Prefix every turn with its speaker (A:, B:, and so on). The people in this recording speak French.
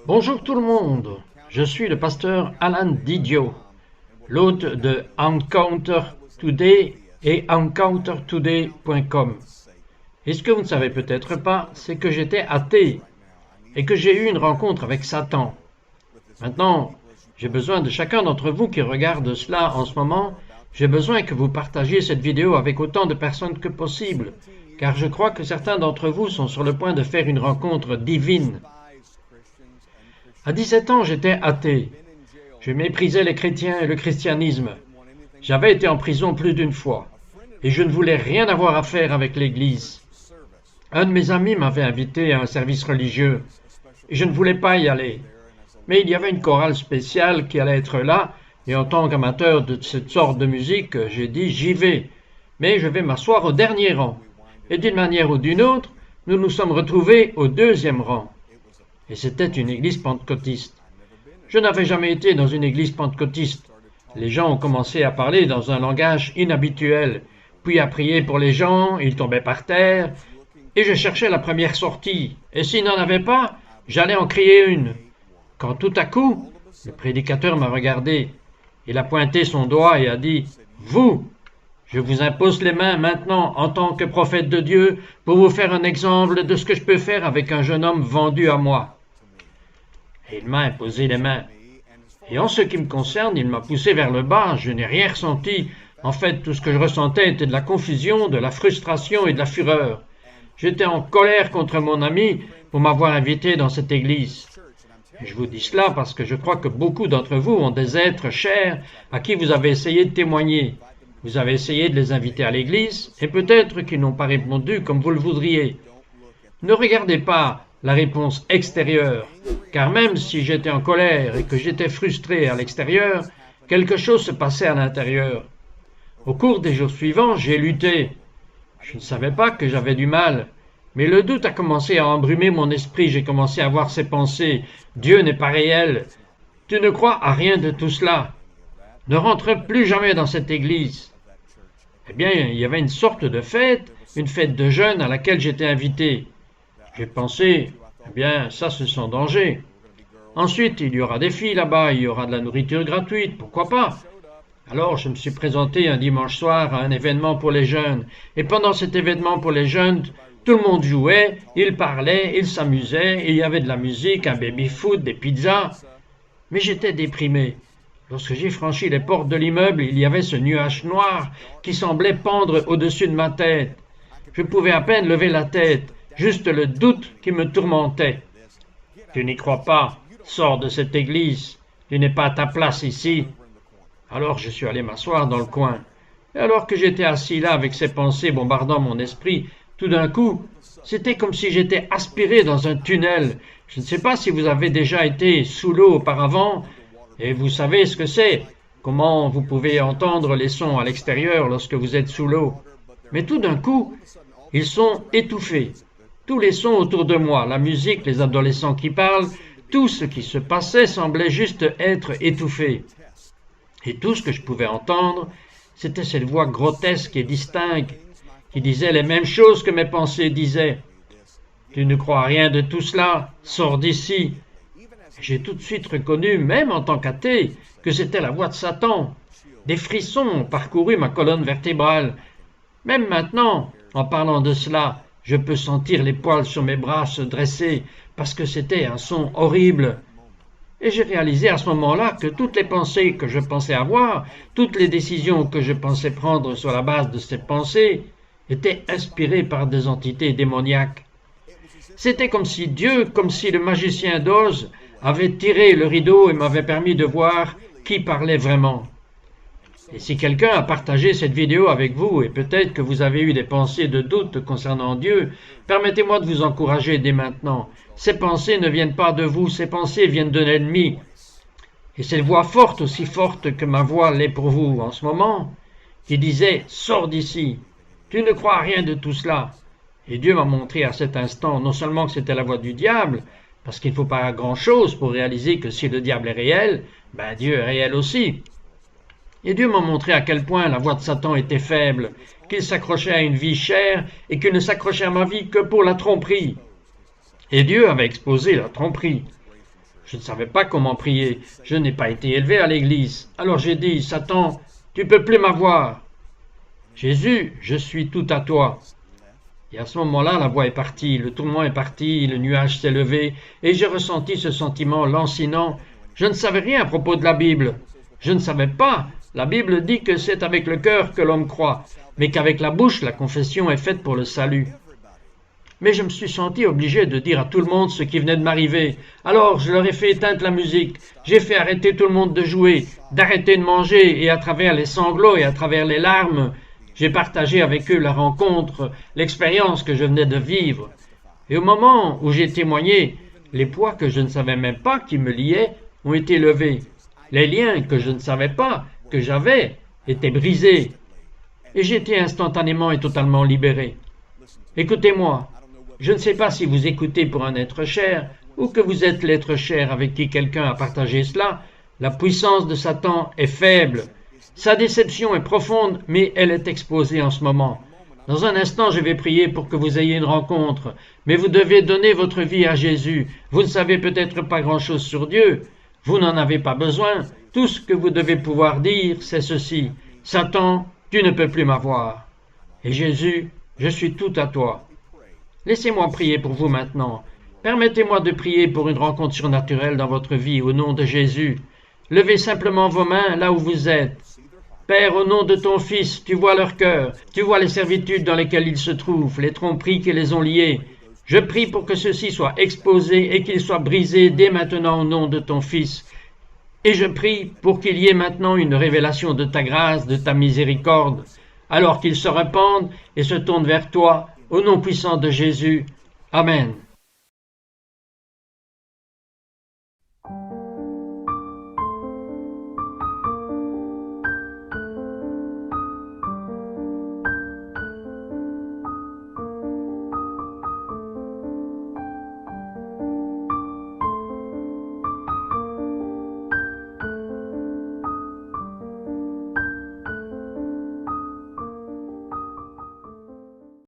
A: Bonjour tout le monde, je suis le pasteur Alan Didio, l'hôte de Encounter Today et EncounterToday.com. Et ce que vous ne savez peut-être pas, c'est que j'étais athée et que j'ai eu une rencontre avec Satan. Maintenant, j'ai besoin de chacun d'entre vous qui regarde cela en ce moment, j'ai besoin que vous partagiez cette vidéo avec autant de personnes que possible, car je crois que certains d'entre vous sont sur le point de faire une rencontre divine. À 17 ans, j'étais athée. Je méprisais les chrétiens et le christianisme. J'avais été en prison plus d'une fois, et je ne voulais rien avoir à faire avec l'Église. Un de mes amis m'avait invité à un service religieux, et je ne voulais pas y aller. Mais il y avait une chorale spéciale qui allait être là, et en tant qu'amateur de cette sorte de musique, j'ai dit « j'y vais », mais je vais m'asseoir au dernier rang. Et d'une manière ou d'une autre, nous nous sommes retrouvés au deuxième rang. Et c'était une église pentecôtiste. Je n'avais jamais été dans une église pentecôtiste. Les gens ont commencé à parler dans un langage inhabituel, puis à prier pour les gens, ils tombaient par terre, et je cherchais la première sortie. Et s'il n'en avait pas, j'allais en crier une. Quand tout à coup, le prédicateur m'a regardé. Il a pointé son doigt et a dit « Vous, je vous impose les mains maintenant en tant que prophète de Dieu pour vous faire un exemple de ce que je peux faire avec un jeune homme vendu à moi. » Et il m'a imposé les mains. Et en ce qui me concerne, il m'a poussé vers le bas, je n'ai rien ressenti. En fait, tout ce que je ressentais était de la confusion, de la frustration et de la fureur. J'étais en colère contre mon ami pour m'avoir invité dans cette église. Et je vous dis cela parce que je crois que beaucoup d'entre vous ont des êtres chers à qui vous avez essayé de témoigner. Vous avez essayé de les inviter à l'église et peut-être qu'ils n'ont pas répondu comme vous le voudriez. Ne regardez pas la réponse extérieure, car même si j'étais en colère et que j'étais frustré à l'extérieur, quelque chose se passait à l'intérieur. Au cours des jours suivants, j'ai lutté. Je ne savais pas que j'avais du mal. Mais le doute a commencé à embrumer mon esprit, j'ai commencé à avoir ces pensées. Dieu n'est pas réel. Tu ne crois à rien de tout cela. Ne rentre plus jamais dans cette église. Eh bien, il y avait une sorte de fête, une fête de jeûne à laquelle j'étais invité. J'ai pensé, eh bien, ça c'est sans danger. Ensuite, il y aura des filles là-bas, il y aura de la nourriture gratuite, pourquoi pas? Alors, je me suis présenté un dimanche soir à un événement pour les jeunes. Et pendant cet événement pour les jeunes, tout le monde jouait, ils parlaient, ils s'amusaient, il y avait de la musique, un baby-foot, des pizzas. Mais j'étais déprimé. Lorsque j'ai franchi les portes de l'immeuble, il y avait ce nuage noir qui semblait pendre au-dessus de ma tête. Je pouvais à peine lever la tête, juste le doute qui me tourmentait. Tu n'y crois pas, sors de cette église, tu n'es pas à ta place ici. Alors je suis allé m'asseoir dans le coin. Et alors que j'étais assis là avec ces pensées bombardant mon esprit, tout d'un coup, c'était comme si j'étais aspiré dans un tunnel. Je ne sais pas si vous avez déjà été sous l'eau auparavant, et vous savez ce que c'est, comment vous pouvez entendre les sons à l'extérieur lorsque vous êtes sous l'eau. Mais tout d'un coup, ils sont étouffés. Tous les sons autour de moi, la musique, les adolescents qui parlent, tout ce qui se passait semblait juste être étouffé. Et tout ce que je pouvais entendre, c'était cette voix grotesque et distincte qui disait les mêmes choses que mes pensées disaient. « Tu ne crois à rien de tout cela, sors d'ici !» J'ai tout de suite reconnu, même en tant qu'athée, que c'était la voix de Satan. Des frissons ont parcouru ma colonne vertébrale. Même maintenant, en parlant de cela, je peux sentir les poils sur mes bras se dresser, parce que c'était un son horrible. Et j'ai réalisé à ce moment-là que toutes les pensées que je pensais avoir, toutes les décisions que je pensais prendre sur la base de ces pensées, étaient inspirées par des entités démoniaques. C'était comme si Dieu, comme si le magicien d'Oz avait tiré le rideau et m'avait permis de voir qui parlait vraiment. Et si quelqu'un a partagé cette vidéo avec vous, et peut-être que vous avez eu des pensées de doute concernant Dieu, permettez-moi de vous encourager dès maintenant. Ces pensées ne viennent pas de vous, ces pensées viennent de l'ennemi. Et cette voix forte, aussi forte que ma voix l'est pour vous en ce moment, qui disait « Sors d'ici ». Tu ne crois à rien de tout cela. Et Dieu m'a montré à cet instant non seulement que c'était la voix du diable, parce qu'il ne faut pas grand-chose pour réaliser que si le diable est réel, ben Dieu est réel aussi. Et Dieu m'a montré à quel point la voix de Satan était faible, qu'il s'accrochait à une vie chère et qu'il ne s'accrochait à ma vie que pour la tromperie. Et Dieu avait exposé la tromperie. Je ne savais pas comment prier. Je n'ai pas été élevé à l'église. Alors j'ai dit, Satan, tu peux plus m'avoir. Jésus, je suis tout à toi. Et à ce moment-là, la voix est partie, le tourment est parti, le nuage s'est levé, et j'ai ressenti ce sentiment lancinant. Je ne savais rien à propos de la Bible. Je ne savais pas. La Bible dit que c'est avec le cœur que l'homme croit, mais qu'avec la bouche, la confession est faite pour le salut. Mais je me suis senti obligé de dire à tout le monde ce qui venait de m'arriver. Alors je leur ai fait éteindre la musique, j'ai fait arrêter tout le monde de jouer, d'arrêter de manger, et à travers les sanglots et à travers les larmes, j'ai partagé avec eux la rencontre, l'expérience que je venais de vivre. Et au moment où j'ai témoigné, les poids que je ne savais même pas qui me liaient ont été levés. Les liens que je ne savais pas que j'avais étaient brisés. Et j'ai été instantanément et totalement libéré. Écoutez-moi, je ne sais pas si vous écoutez pour un être cher ou que vous êtes l'être cher avec qui quelqu'un a partagé cela. La puissance de Satan est faible. Sa déception est profonde, mais elle est exposée en ce moment. Dans un instant, je vais prier pour que vous ayez une rencontre, mais vous devez donner votre vie à Jésus. Vous ne savez peut-être pas grand-chose sur Dieu. Vous n'en avez pas besoin. Tout ce que vous devez pouvoir dire, c'est ceci. Satan, tu ne peux plus m'avoir. Et Jésus, je suis tout à toi. Laissez-moi prier pour vous maintenant. Permettez-moi de prier pour une rencontre surnaturelle dans votre vie au nom de Jésus. Levez simplement vos mains là où vous êtes. Père, au nom de ton Fils, tu vois leur cœur, tu vois les servitudes dans lesquelles ils se trouvent, les tromperies qui les ont liés. Je prie pour que ceux-ci soient exposés et qu'ils soient brisés dès maintenant au nom de ton Fils. Et je prie pour qu'il y ait maintenant une révélation de ta grâce, de ta miséricorde, alors qu'ils se répandent et se tournent vers toi, au nom puissant de Jésus. Amen.